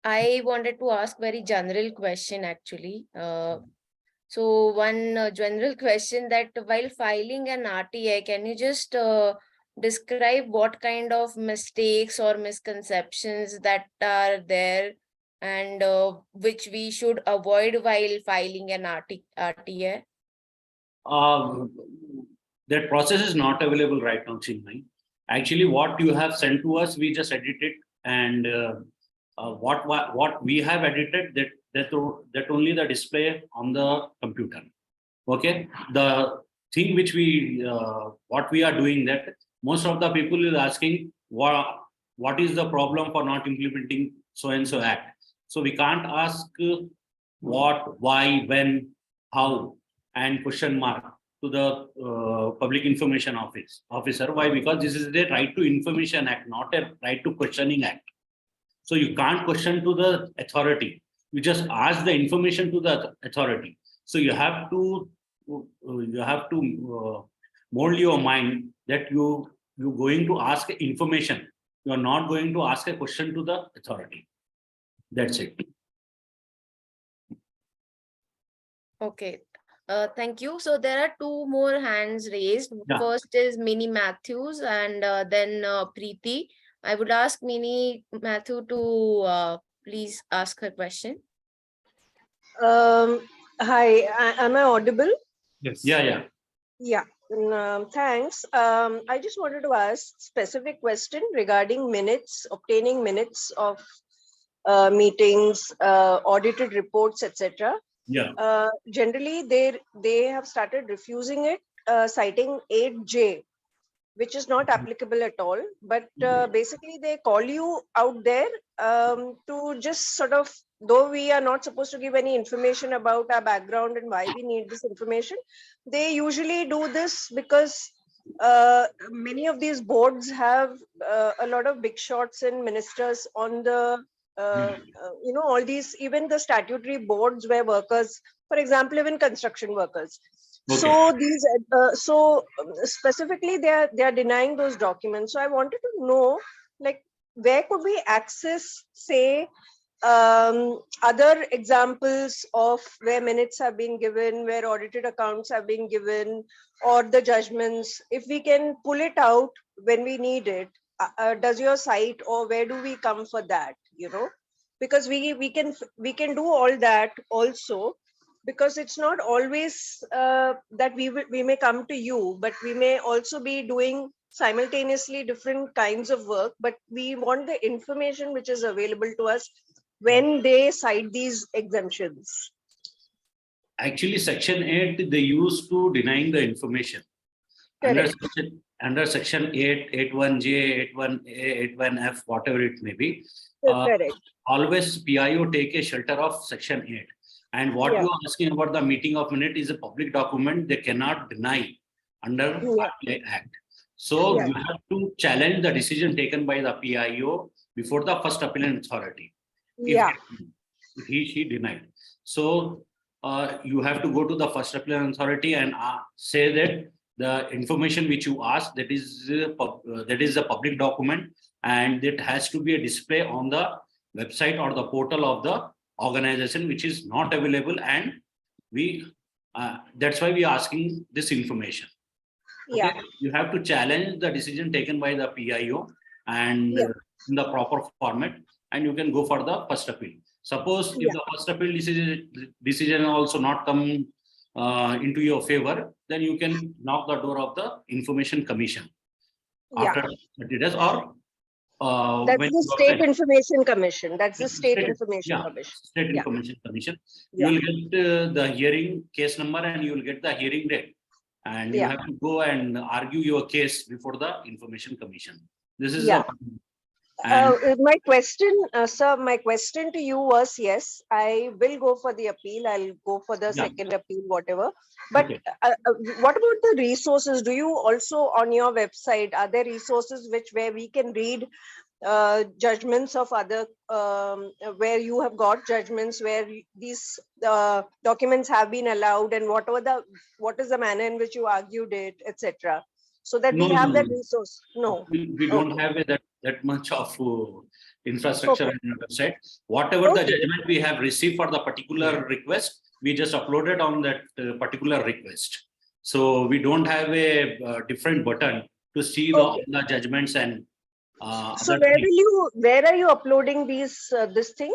I wanted to ask very general question actually. So one general question that while filing an RTI, can you just describe what kind of mistakes or misconceptions that are there and which we should avoid while filing an RTI? That process is not available right now, Chinmay. Actually, what you have sent to us, we just edit it, and what we have edited, that only the display on the computer. Okay, the thing which we what we are doing, that most of the people is asking what is the problem for not implementing so and so act. So we can't ask what, why, when, how, and question mark to the public information officer. Why? Because this is the right to information act, not a right to questioning act. So you can't question to the authority. You just ask the information to the authority. So you have to mold your mind that you're going to ask information. You are not going to ask a question to the authority. That's it. Okay. Thank you. So there are two more hands raised. Yeah. First is Minnie Matthews and then Preeti. I would ask Minnie Matthew to please ask her question. Hi, am I audible? Yes. Yeah. Yeah, thanks. I just wanted to ask specific question regarding minutes, obtaining minutes of meetings, audited reports, etc. Yeah. Generally, they have started refusing it, citing 8J, which is not applicable at all. But basically, they call you out there to just sort of, though we are not supposed to give any information about our background and why we need this information, they usually do this because many of these boards have a lot of big shots and ministers on the, all these, even the statutory boards where workers, for example, even construction workers. Okay. So these, specifically, they are denying those documents. So I wanted to know, like, where could we access, say, other examples of where minutes have been given, where audited accounts have been given, or the judgments. If we can pull it out when we need it, does your site, or where do we come for that? Because we can do all that also. Because it's not always that we may come to you, but we may also be doing simultaneously different kinds of work, but we want the information which is available to us when they cite these exemptions. Actually, Section 8, they used to denying the information. Correct. Under Section 8, 81J, 81A, 81F, whatever it may be. Correct. Always PIO take a shelter of Section 8. And what you are asking about the meeting of minute is a public document. They cannot deny under RTI Act. So you have to challenge the decision taken by the PIO before the first appellant authority. If she denied. So you have to go to the first appellant authority and say that the information which you asked, that is a public document, and it has to be a display on the website or the portal of the organization, which is not available, and we that's why we are asking this information. Okay? You have to challenge the decision taken by the PIO and in the proper format, and you can go for the first appeal. Suppose if the first appeal decision also not come into your favor, then you can knock the door of the Information Commission after 30 days, or that's the State Information Commission. That's the State Information Commission. State Information Commission. You will get the hearing case number, and you will get the hearing date, and you have to go and argue your case before the Information Commission. This is my question, sir. My question to you was: yes, I will go for the appeal. I'll go for the second appeal, whatever. But what about the resources? Do you also on your website, are there resources where we can read judgments of other, where you have got judgments where these documents have been allowed, and what is the manner in which you argued it, etc. So that we have that resource? No, we don't have that that much of infrastructure on the website. Whatever the judgment we have received for the particular request, we just uploaded on that particular request. So we don't have a different button to see all the judgments and so where are you uploading these this thing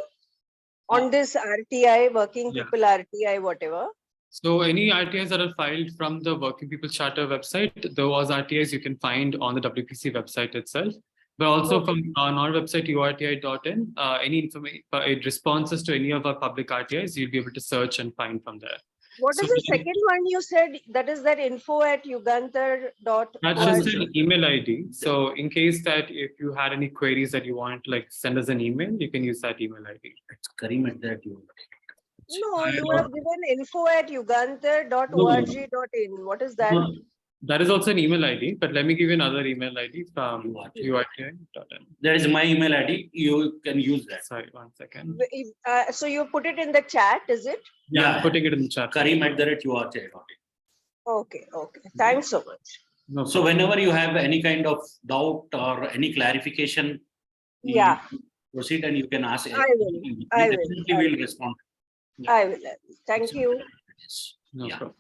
on this RTI, working people RTI, whatever? So any RTIs that are filed from the Working People Charter website, those RTIs you can find on the WPC website itself. But also from on our website, YouRTI.in, any information, responses to any of our public RTIs, you'll be able to search and find from there. What is the second one you said? That is that info@yugantar.org. That's just an email ID. So in case that if you had any queries that you want, like send us an email, you can use that email ID. It's Karim at that you. No, you have given info@yugantar.org.in. What is that? No, that is also an email ID, but let me give you another email ID from YouRTI.in. That is my email ID. You can use that. Sorry, 1 second. So you put it in the chat, is it? Yeah, I'm putting it in the chat. Karim@YouRTI.in. Okay. Thanks so much. No So whenever you have any kind of doubt or any clarification, Yeah, proceed and you can ask. I will. We definitely will respond. I will. Thank you. No problem.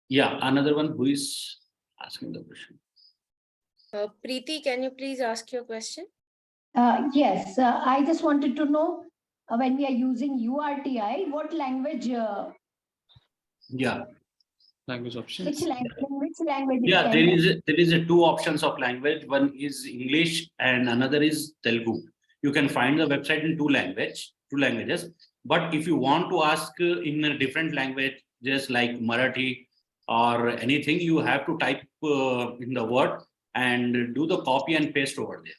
Yeah, another one who is asking the question. Preeti, can you please ask your question? Yes, I just wanted to know when we are using URTI, what language? Yeah. Language options. Which language? Yeah, there is a two options of language. One is English and another is Telugu. You can find the website in two languages. But if you want to ask in a different language, just like Marathi or anything, you have to type in the word and do the copy and paste over there.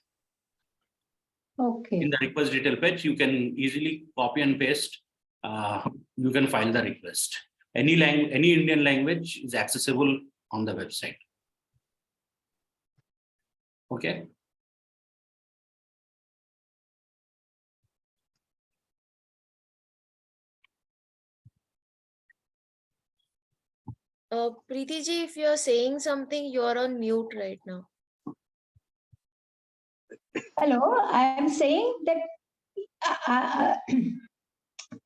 Okay. In the request detail page, you can easily copy and paste. You can file the request. Any Indian language is accessible on the website. Okay. Preeti ji, if you're saying something, you're on mute right now. Hello, I am saying that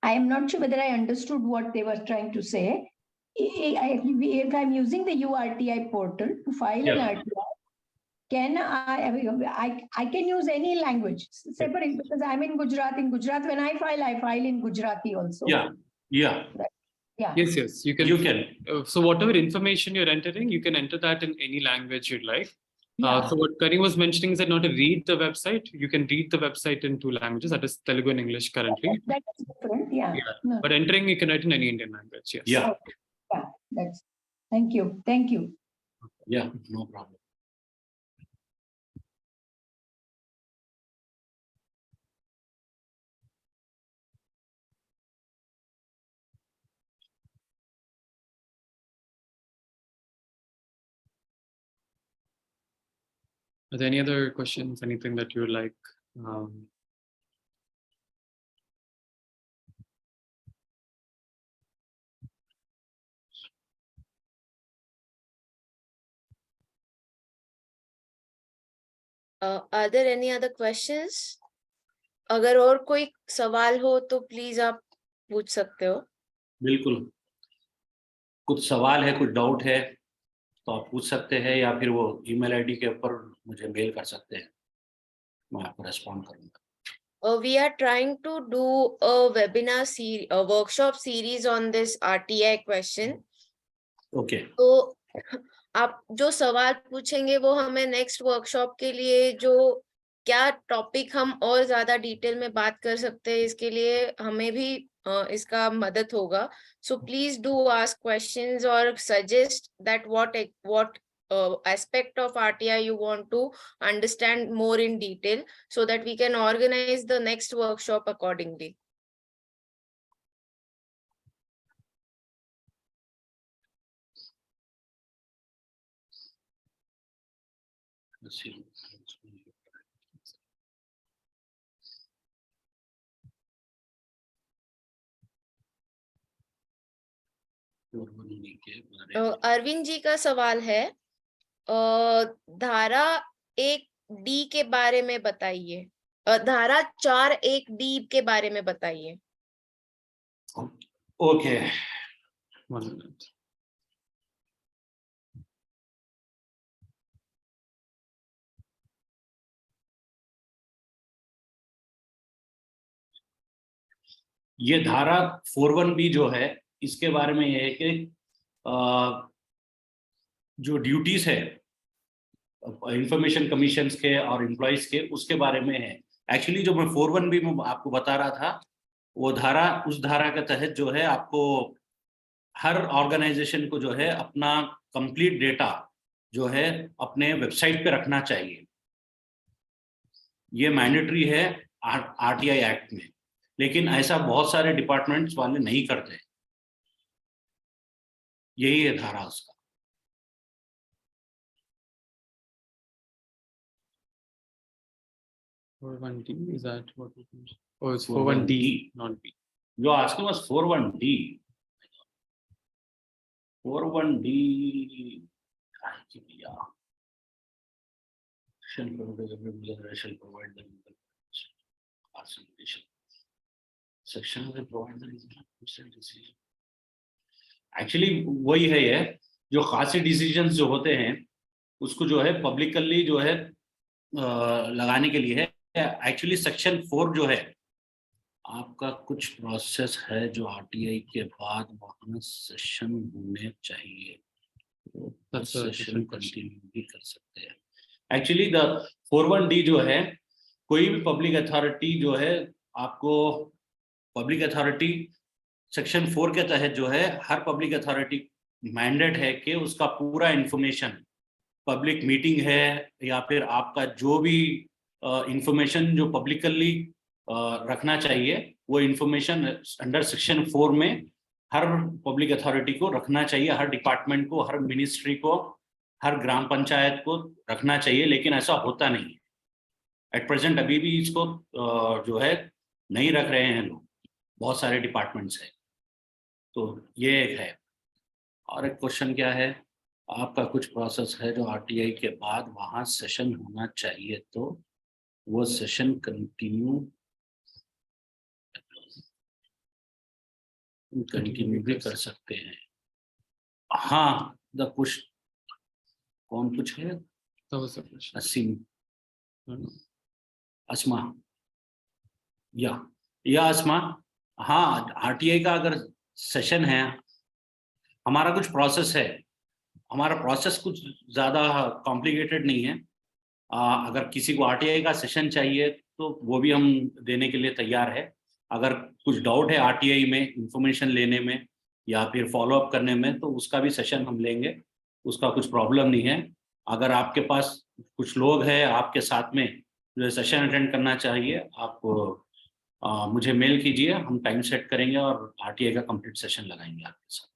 I am not sure whether I understood what they were trying to say. If I'm using the URTI portal to file an RTI, can I can use any language separate, because I'm in Gujarat. In Gujarat, when I file in Gujarati also. Yeah. Yeah. Yes, you can. So whatever information you're entering, you can enter that in any language you'd like. So what Karim was mentioning is that not to read the website, you can read the website in two languages, that is Telugu and English currently. That is different, yeah. No. But entering, you can write in any Indian language, yes. Yeah. That's. Thank you. Yeah, no problem. Are there any other questions, anything that you would like? Are there any other questions? अगर और कोई सवाल हो तो please आप पूछ सकते हो. बिल्कुल. कुछ सवाल है, कुछ डाउट है तो आप पूछ सकते हैं या फिर वो ईमेल आईडी के ऊपर मुझे मेल कर सकते हैं, मैं आपको रेस्पॉन्ड करूंगा. We are trying to do a webinar series, a workshop series on this RTI question. Okay. तो आप जो सवाल पूछेंगे वो हमें नेक्स्ट वर्कशॉप के लिए जो क्या टॉपिक हम और ज्यादा डिटेल में बात कर सकते हैं, इसके लिए हमें भी इसका मदद होगा. So please do ask questions और suggest that what aspect of RTI you want to understand more in detail so that we can organize the next workshop accordingly. Let's see. Arvind ji का सवाल है, धारा 1D के बारे में बताइए। धारा 4(1)D के बारे में बताइए। Okay, 1 minute. ये धारा 41B जो है, इसके बारे में ये है कि जो ड्यूटीज है इंफॉर्मेशन कमीशन के और एम्प्लॉइज के, उसके बारे में है। एक्चुअली जो मैं 41B में आपको बता रहा था, वो धारा, उस धारा के तहत जो है आपको हर ऑर्गेनाइजेशन को जो है अपना कंप्लीट डेटा जो है अपने वेबसाइट पे रखना चाहिए। ये मैंडेटरी है RTI एक्ट में, लेकिन ऐसा बहुत सारे डिपार्टमेंट्स वाले नहीं करते। यही है धारा उसका। (41D) is that what it is? Oh, it's 41D, not B. जो asking was 41D. 41D. Yeah. Shall provide them section will provide them decision. Actually वही है ये, जो खासी डिसीजंस जो होते हैं उसको जो है पब्लिकली जो है लगाने के लिए है। एक्चुअली सेक्शन 4 जो है आपका कुछ प्रोसेस है जो RTI के बाद वहाँ सेशन होने चाहिए, तो सेशन कंटिन्यू भी कर सकते हैं। एक्चुअली द 41D जो है, कोई भी पब्लिक अथॉरिटी जो है, आपको पब्लिक अथॉरिटी सेक्शन 4 के तहत जो है हर पब्लिक अथॉरिटी मैंडेट है कि उसका पूरा इंफॉर्मेशन, पब्लिक मीटिंग है या फिर आपका जो भी इंफॉर्मेशन जो पब्लिकली रखना चाहिए, वो इंफॉर्मेशन अंडर सेक्शन 4 में हर पब्लिक अथॉरिटी को रखना चाहिए, हर डिपार्टमेंट को, हर मिनिस्ट्री को, हर ग्राम पंचायत को रखना चाहिए। लेकिन ऐसा होता नहीं है एट प्रेजेंट। अभी भी इसको जो है नहीं रख रहे हैं लोग, बहुत सारे डिपार्टमेंट्स हैं। तो ये एक है। और एक क्वेश्चन क्या है, आपका कुछ प्रोसेस है जो RTI के बाद वहाँ सेशन होना चाहिए, तो वो सेशन कंटिन्यू भी कर सकते हैं। हाँ, द कुछ कौन कुछ है, असीम, अस्मा या अस्मा। हाँ, RTI का अगर सेशन है, हमारा कुछ प्रोसेस है, हमारा प्रोसेस कुछ ज़्यादा कॉम्प्लिकेटेड नहीं है। अगर किसी को RTI का सेशन चाहिए तो वो भी हम देने के लिए तैयार है। अगर कुछ डाउट है RTI में इंफॉर्मेशन लेने में या फिर फॉलोअप करने में, तो उसका भी सेशन हम लेंगे, उसका कुछ प्रॉब्लम नहीं है। अगर आपके पास कुछ लोग हैं आपके साथ में जो सेशन अटेंड करना चाहिए, आप मुझे मेल कीजिए, हम टाइम सेट करेंगे और RTI का कंप्लीट सेशन लगाएंगे आपके साथ।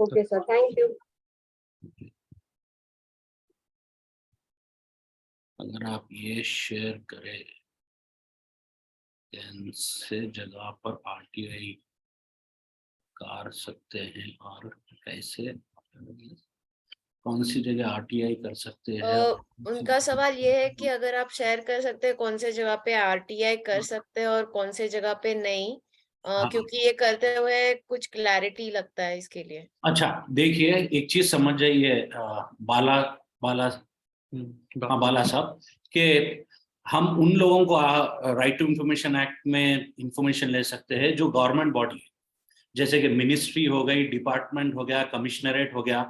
Okay sir, thank you. अगर आप ये शेयर करें कौन से जगह पर RTI कर सकते हैं और कैसे, कौन सी जगह RTI कर सकते हैं? उनका सवाल ये है कि अगर आप शेयर कर सकते हैं कौन से जगह पे RTI कर सकते हैं और कौन से जगह पे नहीं, क्योंकि ये करते हुए कुछ क्लैरिटी लगता है इसके लिए। अच्छा, देखिए एक चीज समझ जाइए बाला साहब, कि हम उन लोगों को राइट टू इंफॉर्मेशन एक्ट में इंफॉर्मेशन ले सकते हैं जो गवर्नमेंट बॉडी है, जैसे कि मिनिस्ट्री हो गई, डिपार्टमेंट हो गया, कमिश्नरेट हो गया।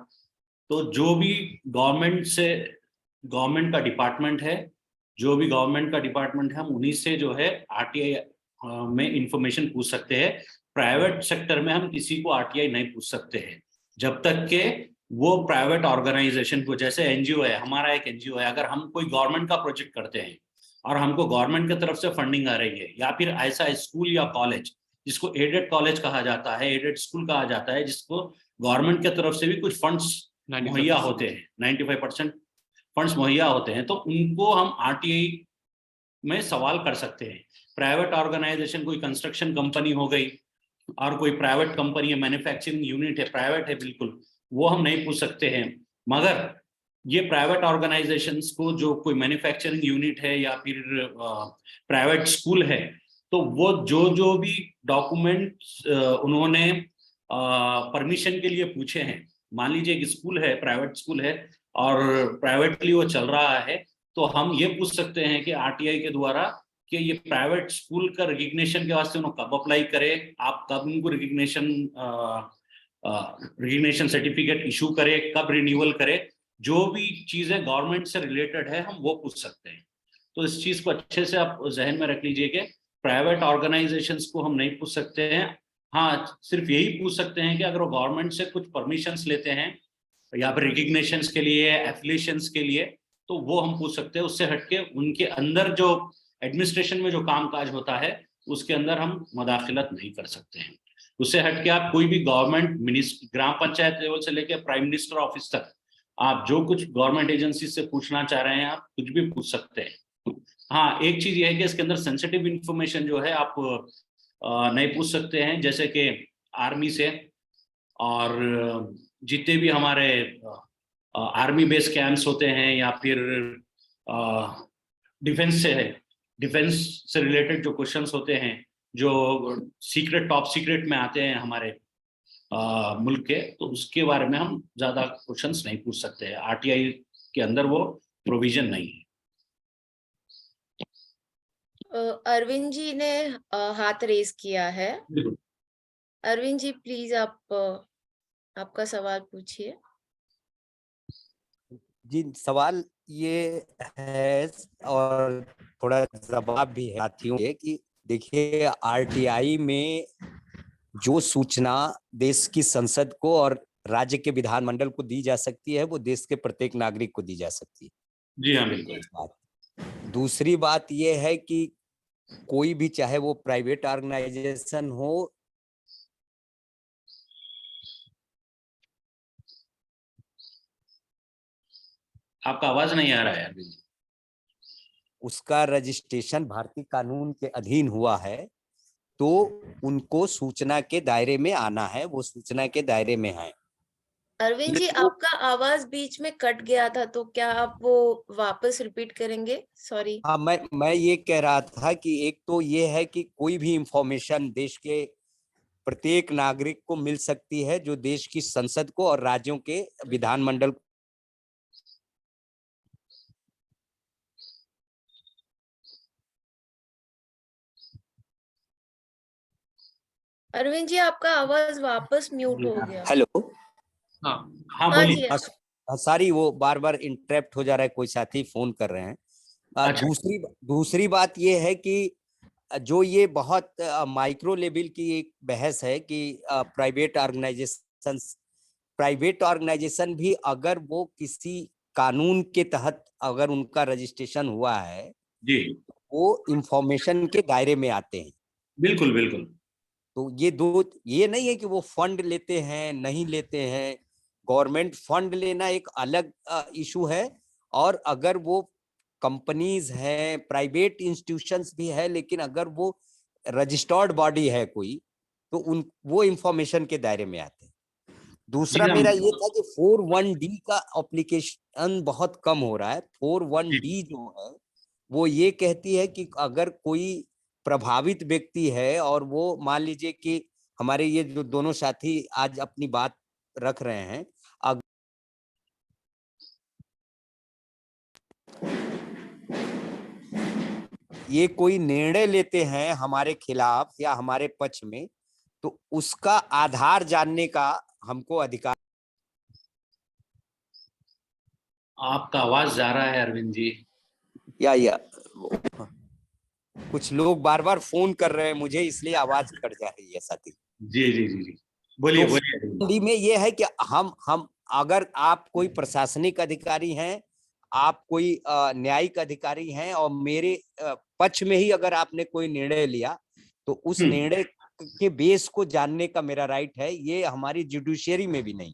तो जो भी गवर्नमेंट का डिपार्टमेंट है, जो भी गवर्नमेंट का डिपार्टमेंट है, हम उन्हीं से जो है RTI में इंफॉर्मेशन पूछ सकते हैं। प्राइवेट सेक्टर में हम किसी को RTI नहीं पूछ सकते हैं जब तक के वो प्राइवेट ऑर्गेनाइजेशन को, जैसे NGO है, हमारा एक NGO है, अगर हम कोई गवर्नमेंट का प्रोजेक्ट करते हैं और हमको गवर्नमेंट की तरफ से फंडिंग आ रही है, या फिर ऐसा स्कूल या कॉलेज जिसको एडेड कॉलेज कहा जाता है, एडेड स्कूल कहा जाता है, जिसको गवर्नमेंट की तरफ से भी कुछ फंड्स मुहैया होते हैं, 95% फंड्स मुहैया होते हैं, तो उनको हम RTI में सवाल कर सकते हैं। प्राइवेट ऑर्गेनाइजेशन, कोई कंस्ट्रक्शन कंपनी हो गई और कोई प्राइवेट कंपनी है, मैन्युफैक्चरिंग यूनिट है, प्राइवेट है बिल्कुल, वो हम नहीं पूछ सकते हैं। मगर ये प्राइवेट ऑर्गेनाइजेशंस को, जो कोई मैन्युफैक्चरिंग यूनिट है या फिर प्राइवेट स्कूल है, तो वो जो भी डॉक्यूमेंट्स उन्होंने परमिशन के लिए पूछे हैं, मान लीजिए एक स्कूल है, प्राइवेट स्कूल है और प्राइवेटली वो चल रहा है, तो हम ये पूछ सकते हैं कि आरटीआई के द्वारा कि ये प्राइवेट स्कूल का रिकग्निशन के वास्ते उन्होंने कब अप्लाई करे, आप कब उनको रिकग्निशन सर्टिफिकेट इशू करे, कब रिन्यूअल करे, जो भी चीजें गवर्नमेंट से रिलेटेड है हम वो पूछ सकते हैं। तो इस चीज को अच्छे से आप जहन में रख लीजिए कि प्राइवेट ऑर्गेनाइजेशंस को हम नहीं पूछ सकते हैं। हाँ, सिर्फ यही पूछ सकते हैं कि अगर वो गवर्नमेंट से कुछ परमिशंस लेते हैं या फिर रिकग्निशंस के लिए, एफिलिएशंस के लिए, तो वो हम पूछ सकते हैं। उससे हटके उनके अंदर जो एडमिनिस्ट्रेशन में जो कामकाज होता है उसके अंदर हम मदाखिलत नहीं कर सकते हैं। उससे हटके आप कोई भी गवर्नमेंट मिनिस्टर, ग्राम पंचायत लेवल से लेकर प्राइम मिनिस्टर ऑफिस तक, आप जो कुछ गवर्नमेंट एजेंसी से पूछना चाह रहे हैं आप कुछ भी पूछ सकते हैं। हाँ, एक चीज ये है कि इसके अंदर सेंसिटिव इंफॉर्मेशन जो है आप नहीं पूछ सकते हैं, जैसे कि आर्मी से और जितने भी हमारे आर्मी बेस कैंप्स होते हैं या फिर डिफेंस से है, डिफेंस से रिलेटेड जो क्वेश्चंस होते हैं, जो सीक्रेट, टॉप सीक्रेट में आते हैं हमारे मुल्क के, तो उसके बारे में हम ज्यादा क्वेश्चंस नहीं पूछ सकते हैं। आरटीआई के अंदर वो प्रोविजन नहीं है। अरविंद जी ने हाथ रेस किया है। अरविंद जी प्लीज आप आपका सवाल पूछिए। जी, सवाल ये है और थोड़ा जवाब भी है साथियों के कि देखिए, आरटीआई में जो सूचना देश की संसद को और राज्य के विधानमंडल को दी जा सकती है वो देश के प्रत्येक नागरिक को दी जा सकती है। जी हाँ, बिल्कुल। दूसरी बात ये है कि कोई भी, चाहे वो प्राइवेट ऑर्गेनाइजेशन हो, आपका आवाज नहीं आ रहा है अरविंद जी। उसका रजिस्ट्रेशन भारतीय कानून के अधीन हुआ है तो उनको सूचना के दायरे में आना है, वो सूचना के दायरे में है। अरविंद जी आपका आवाज बीच में कट गया था, तो क्या आप वो वापस रिपीट करेंगे? सॉरी। हाँ, मैं ये कह रहा था कि एक तो ये है कि कोई भी इंफॉर्मेशन देश के प्रत्येक नागरिक को मिल सकती है जो देश की संसद को और राज्यों के विधानमंडल। अरविंद जी आपका आवाज वापस म्यूट हो गया। हेलो, हाँ हाँ बोलिए। जी। सारी वो बार बार इंटरप्ट हो जा रहा है, कोई साथी फोन कर रहे हैं। अच्छा। दूसरी बात ये है कि जो ये बहुत माइक्रो लेवल की एक बहस है कि प्राइवेट ऑर्गेनाइजेशन भी अगर वो किसी कानून के तहत अगर उनका रजिस्ट्रेशन हुआ है जी, वो इंफॉर्मेशन के दायरे में आते हैं। बिल्कुल बिल्कुल। तो ये नहीं है कि वो फंड लेते हैं, नहीं लेते हैं। गवर्नमेंट फंड लेना एक अलग इशू है, और अगर वो कंपनीज हैं, प्राइवेट इंस्टीट्यूशंस भी है, लेकिन अगर वो रजिस्टर्ड बॉडी है कोई, तो वो इंफॉर्मेशन के दायरे में आते हैं। दूसरा मेरा ये था कि 41D का एप्लीकेशन बहुत कम हो रहा है। 41D जो है वो ये कहती है कि अगर कोई प्रभावित व्यक्ति है और वो, मान लीजिए कि हमारे ये जो दोनों साथी आज अपनी बात रख रहे हैं, ये कोई निर्णय लेते हैं हमारे खिलाफ या हमारे पक्ष में, तो उसका आधार जानने का हमको अधिकार। आपका आवाज जा रहा है अरविंद जी। या कुछ लोग बार बार फोन कर रहे हैं मुझे, इसलिए आवाज कट जा रही है साथी। जी जी जी जी, बोलिए बोलिए। हिंदी में ये है कि हम अगर आप कोई प्रशासनिक अधिकारी हैं, आप कोई न्यायिक अधिकारी हैं और मेरे पक्ष में ही अगर आपने कोई निर्णय लिया, तो उस निर्णय के बेस को जानने का मेरा राइट है। ये हमारी जुडिशियरी में भी नहीं,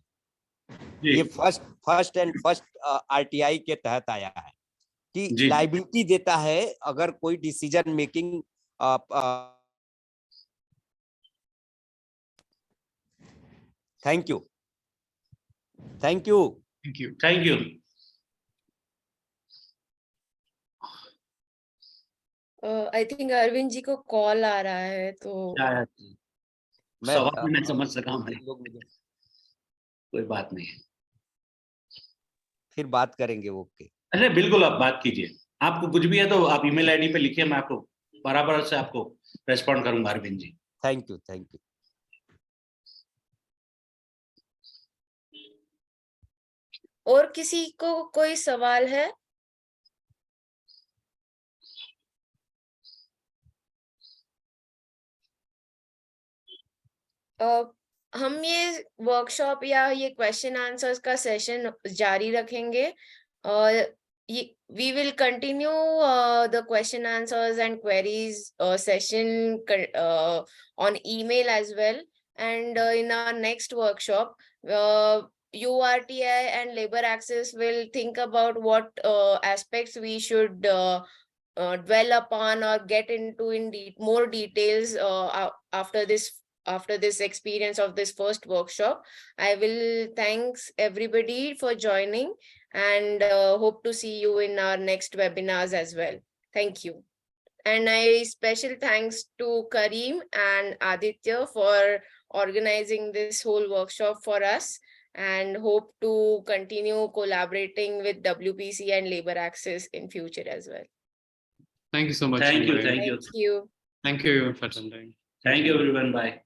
ये फर्स्ट आरटीआई के तहत आया है कि लायबिलिटी देता है अगर कोई decision making. Thank you. Thank you. Thank you. Thank you. I think Arvind ji को कॉल आ रहा है तो सवाल मैं समझ सका मैं, लोग मुझे कोई बात नहीं। फिर बात करेंगे। ओके, अरे बिल्कुल, आप बात कीजिए। आपको कुछ भी है तो आप ईमेल आईडी पे लिखिए, मैं आपको बराबर से आपको रेस्पॉन्ड करूंगा Arvind ji. Thank you, thank you. और किसी को कोई सवाल है? हम ये वर्कशॉप या ये क्वेश्चन आंसर्स का सेशन जारी रखेंगे और we will continue the question answers and queries session on email as well, and in our next workshop URTI and labor access will think about what aspects we should dwell upon or get into in more details after this experience of this first workshop. I will thanks everybody for joining and hope to see you in our next webinars as well. Thank you. And I special thanks to Kareem and Aditya for organizing this whole workshop for us, and hope to continue collaborating with WPC and Labor Access in future as well. Thank you so much. Thank you, Chinmay. thank you. Thank you. Thank you for attending. Thank you everyone, bye.